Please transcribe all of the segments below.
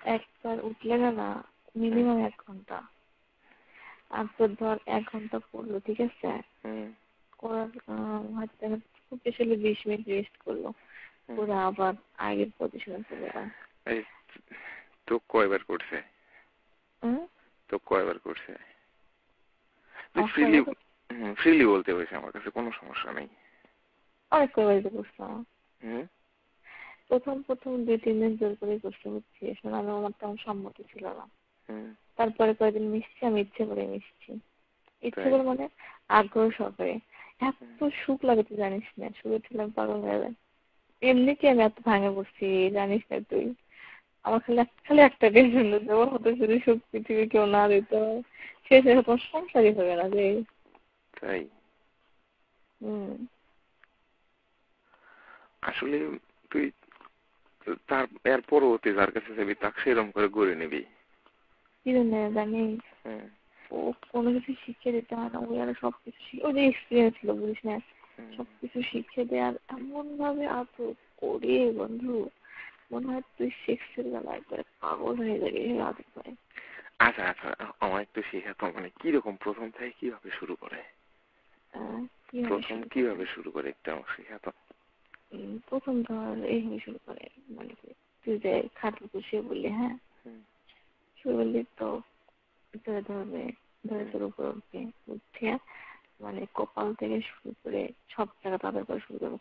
একবার উঠলে না মিনিমাম 1 ঘন্টা। আর তোর ধর 1 ঘন্টা পড়লো, ঠিক আছে, করার হয়তো খুব বেশি হলে 20 মিনিট রেস্ট করলো, পুরো আবার আগের পজিশনে চলে গেলাম। তো কয়বার করছে? তো কয়বার করছে? ফ্রিলি বলতে হয়েছে, আমার কাছে কোনো সমস্যা নেই। অনেক কয়বার করছিলাম। প্রথম 2-3 দিন জোর করে করতে হচ্ছে, শোনানো আমার তেমন সম্মতি ছিল না। তারপরে কয়েকদিন মিশছি, আমি ইচ্ছে করে মিশছি। ইচ্ছে করে মানে আগ্রহ সহকারে। এত সুখ লাগে তুই জানিস না, সুখে ছিলাম পাগল হয়ে যায়। এমনি কি আমি এত ভাঙে পড়ছি জানিস না তুই। আমার খালি একটা টেনশন যখন হতো যদি সুখ পৃথিবী কেউ না দিত, শেষে তোমার সংসারই হবে না যে। তাই আসলে তুই তার এর পরবর্তী যার কাছে যাবি তাকে সেরকম করে গড়ে নিবি। কি জানিস, ও কোনো কিছু শিখিয়ে দিতে হয় না, ওই আর সবকিছু ওই যে এক্সপিরিয়েন্স ছিল বুঝিস না, সবকিছু শিখিয়ে দেয়। আর এমন ভাবে আদর করে বন্ধু, মনে হয় তুই সেক্সের বেলা একবারে পাগল হয়ে যাবি আদর করে। আচ্ছা আচ্ছা, আমার একটু শেখাতো, মানে কিরকম প্রথম থেকে কিভাবে শুরু করে? প্রথম কিভাবে শুরু করে একটু আমার শেখাতো। প্রথম ধর এইভাবে শুরু করে, মানে তুই যে খাটে বসে বললি, হ্যাঁ শুরু বললি তো ধরে ধরবে, ধরে তোর উপর উঠবে, উঠে মানে কপাল থেকে শুরু করে সব জায়গা তাদের করে শুরু করবে।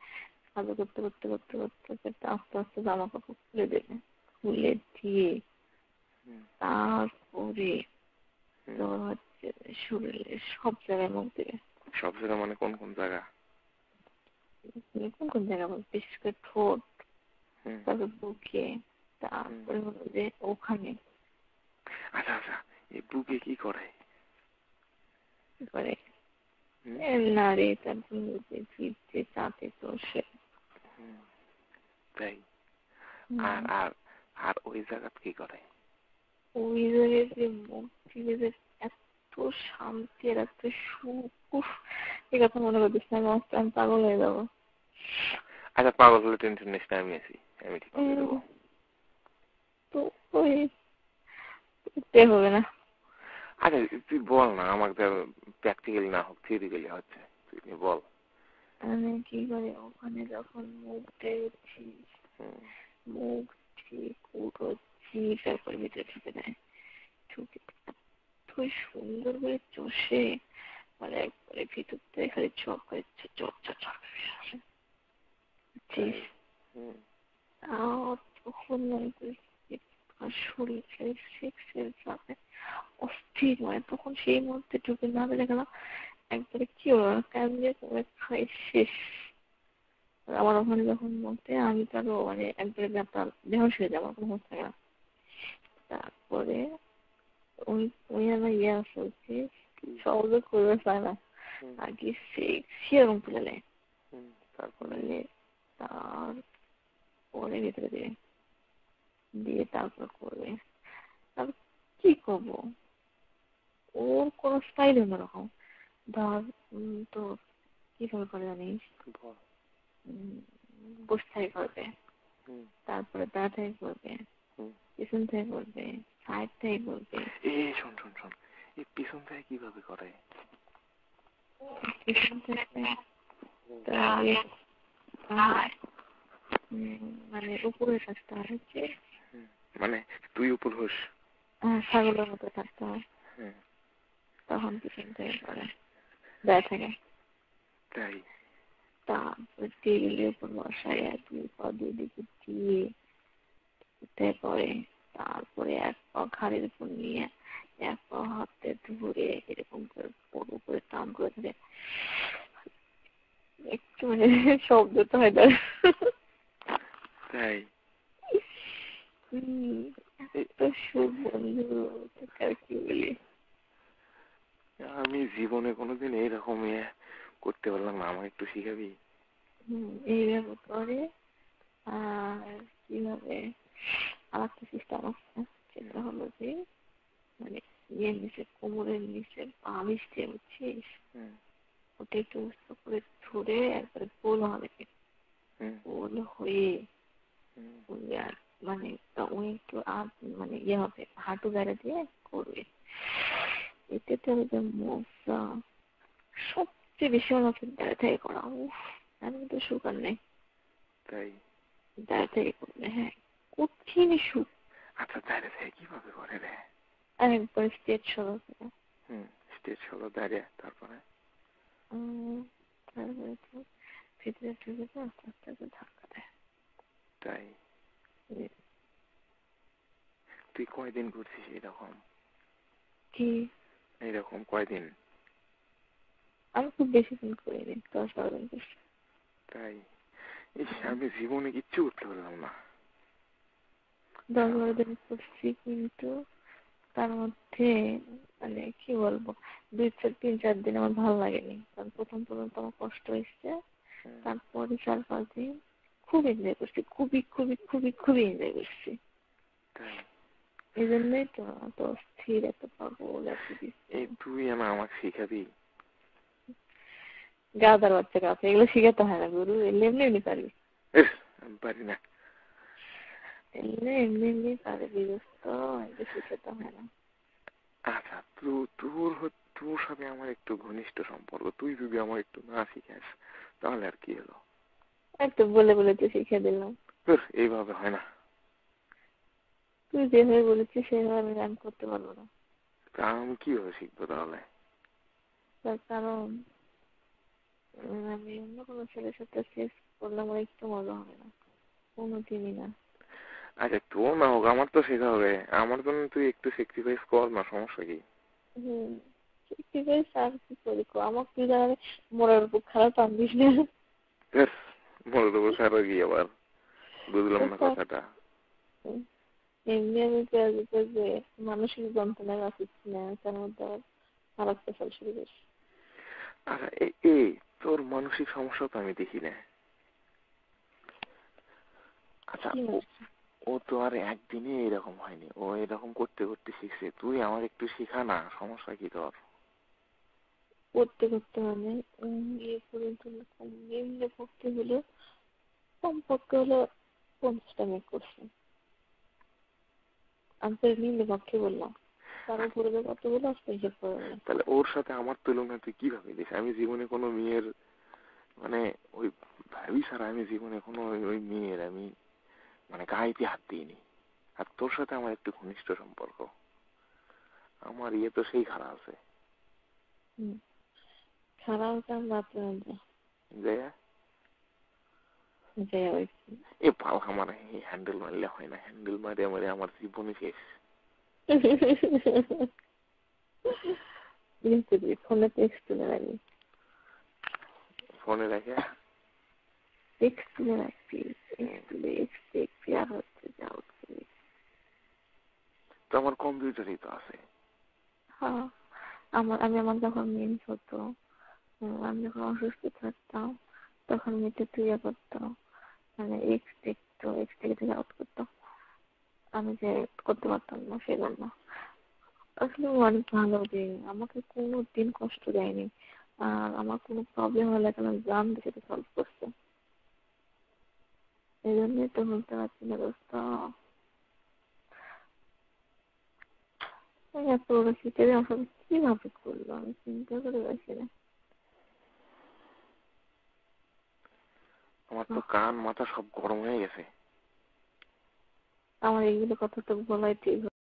তাদের করতে করতে করতে করতে করতে আস্তে আস্তে জামা কাপড় খুলে দেবে, খুলে দিয়ে তারপরে তোর হচ্ছে শরীরের সব জায়গায় মুখ দেবে। সব জায়গা মানে কোন কোন জায়গা? কোন কোন জায়গা বল, বিশেষ করে ঠোঁট, তারপর বুকে, তারপরে হলো যে ওখানে। আচ্ছা আচ্ছা, এই বুকে কি করে? করে নাড়ে, তারপর ফিরছে চাতে তোষে। তাই? আর আর আর ওই জায়গা কি করে? ওই জায়গায় যে মুখ দিলে যে এত শান্তি আর এত সুখ, এই কথা মনে করতেছি না, আমি পাগল হয়ে যাবো। আচ্ছা পাগল হলে টেনশন নিস না, আমি আছি, আমি ঠিক করে দেবো। তো ওই হবে না। আচ্ছা তুই বল না, আমাকে প্র্যাকটিক্যালি না হোক থিওরিক্যালি হচ্ছে, তুই বল। আমি কি করে ওখানে যখন মুখ দিয়েছি, মুখ ঠিক উঠোচ্ছি, তারপর ভিতরে ঢুকে দেয়, ঢুকে এত সুন্দর করে চষে, মানে একবারে ভিতর থেকে খালি চপ হচ্ছে, চপ চপ চপ তখন শরীর সেক্সের চাপে অস্থির, মানে তখন সেই মুহূর্তে ঢুকে না দিলে গেলাম একবারে কি হলো কান্দে খাই শেষ। আমার ওখানে যখন মধ্যে আমি তো আরো মানে একবারে ব্যাপার বেহোশ হয়ে যাবো কোনো হচ্ছে না। তারপরে ওই ওই আমার ইয়ে আসছে সহজে করবে চায় না, আগে সেরকম তুলে নেয়, তারপরে তারপরে ভিতরে দিয়ে দিয়ে তারপর করবে। তারপর কি করবো, ওর কোনো স্টাইল অন্যরকম। ধর তো কিভাবে করে জানিস, বসে থেকে করবে, তারপরে দাঁড়া থেকে করবে, পিছন থেকে করবে, সাইড থেকে করবে। শোন শোন শোন, এই পিছন থেকে কিভাবে করে? পিছন থেকে মানে উপরে থাকতে হচ্ছে, মানে তুই উপর হোস, ছাগলের মতো থাকতে হয়, তখন পিছন থেকে করে দাঁড়া থাকে। তাই? তারপর টেবিলের উপর বসায় দুই পা দুদিকে দিয়ে করে, তারপরে এক পা ঘাড়ের উপর নিয়ে এক পা হাতে ধরে এরকম করে উপরে টান করে ধরে একটু মানে শব্দ তো হয় তার। তাই? এত সুখ বন্ধু, আর কি বলি। আমি জীবনে কোনোদিন এইরকম করতে পারলাম না, আমাকে একটু শিখাবি? এইভাবে করে। আর কিভাবে আরেকটা সিস্টেম আছে, সেটা হলো যে মানে ইয়ের নিচে কোমরের নিচে পা মিশতে বুঝছিস, ওটা একটু উঁচু করে ধরে একবারে গোল হবে, গোল হয়ে মানে ওই একটু মানে ইয়ে হবে, হাঁটু গাড়ি দিয়ে করবে। এতে যে মজা, সবচেয়ে বেশি মনে হচ্ছে দাঁড়িয়ে থেকে করা। উফ, আমি তো সুগার নেই, তাই দাঁড়িয়ে থেকে করলে হ্যাঁ কঠিন সুখ। আচ্ছা দাঁড়িয়ে থেকে কিভাবে করে রে? একবার স্টেজ সোলো করে। স্টেজ সোলো দাঁড়িয়ে, তারপরে তারপরে তো ভিতরে ঢুকে আস্তে আস্তে ধাক্কা দেয়। তাই তুই কয়দিন করছিস এরকম? কি এইরকম কয়দিন? আমি খুব বেশি দিন করিনি, 10-12 দিন করছি। তাই আমি জীবনে কিচ্ছু করতে পারলাম না। 10-12 দিন করছি, কিন্তু তার মধ্যে মানে কি বলবো, 2-3-4 দিন আমার ভালো লাগেনি, কারণ প্রথম তো আমার কষ্ট হয়েছে। তারপরে 4-5 দিন খুব এনজয় করছি, খুবই খুবই খুবই খুবই এনজয় করছি। এই জন্যই তো এত স্থির, এত পাগল, এত তুই আমাকে শিখাবি? গাদার বাচ্চা কাছে এগুলো শিখাতে হয় না গুরু, এমনি এমনি পারবি। আমি পারি না, এমনি এমনি পারবি দোস্ত, এগুলো শিখাতে হয় না। আচ্ছা তোর সাথে আমার একটু ঘনিষ্ঠ সম্পর্ক, তুই যদি আমার একটু না শিখাস তাহলে আর কি হলো? একটু বলে বলে তো শিখে দিলাম। এইভাবে হয় না। তুই যেভাবে বলেছিস সেভাবে আমি গান করতে পারবো না। আমি কিভাবে শিখবো তাহলে? তার কারণ আমি অন্য কোনো ছেলের সাথে সেক্স করলে আমার একটু মজা হবে না, কোনোদিনই না। আচ্ছা তোর না হোক, আমার তো শেখা হবে, আমার জন্য তুই একটু স্যাক্রিফাইস কর না, সমস্যা কি? স্যাক্রিফাইস আর কি করি, আমার তুই জানি মরার উপর খারাপ আনবিস না। মরার উপর খারাপ কি আবার? বুঝলাম না কথাটা। এমনি আমি যে মানসিক যন্ত্রণায় আছি না, তার মধ্যে আবার খারাপ পেশাল শুরু করছি। আচ্ছা তোর মানসিক সমস্যা তো আমি দেখি না। আচ্ছা ও তো আর একদিনে এরকম হয়নি, ও এরকম করতে করতে শিখছে, তুই আমার একটু শেখা না, সমস্যা কি তোর? করতে করতে মানে ইয়ে পর্যন্ত নিম্নে পড়তে হলো কমপক্ষে হলো 50টা মিনিট করছি। আমি তো নিম্নে পক্ষে বললাম, তার উপরে যে কতগুলো আসতে হিসেব করে বললাম। তাহলে ওর সাথে আমার তুলনা তুই কিভাবে দিস? আমি জীবনে কোনো মেয়ের মানে ওই ভাবি ছাড়া আমি জীবনে কোনো ওই মেয়ের আমি মানে গাইতে হাত দিইনি। আর তোর সাথে আমার একটু ঘনিষ্ঠ সম্পর্ক, আমার ইয়ে তো সেই খারাপ আছে। খারাপ কাম বাতলাম যে এ পাল আমার হ্যান্ডেল মারলে হয় না, হ্যান্ডেল মারে মারে আমার জীবনে শেষ। ফোনে টেক্সট তুলে রাখবি, ফোনে রেখে টেক্সট তুলে রাখবি, টেক্সট দেখবি আর হচ্ছে যা হচ্ছে। তো আমার কম্পিউটারই তো আছে। হ্যাঁ আমি আমার যখন মেন্স হতো, আমি যখন অসুস্থ থাকতাম তখন মেয়েটা তুইয়া করতাম, মানে এক্স দেখতো, এক্স থেকে আউট করতাম, আমি যে করতে পারতাম না সেজন্য। আসলে অনেক ভালো যে আমাকে কোনো দিন কষ্ট দেয়নি, আর আমার কোনো প্রবলেম হলে কেন জান সেটা সলভ করছে। এই জন্যই তো বলতে পারছি না দোস্ত, এত বড় শীতের আসলে কিভাবে করলো আমি চিন্তা করে পাচ্ছি না। আমার তো কান মাথা সব গরম হয়ে গেছে। আমার এইগুলো কথা তো বলাই ঠিক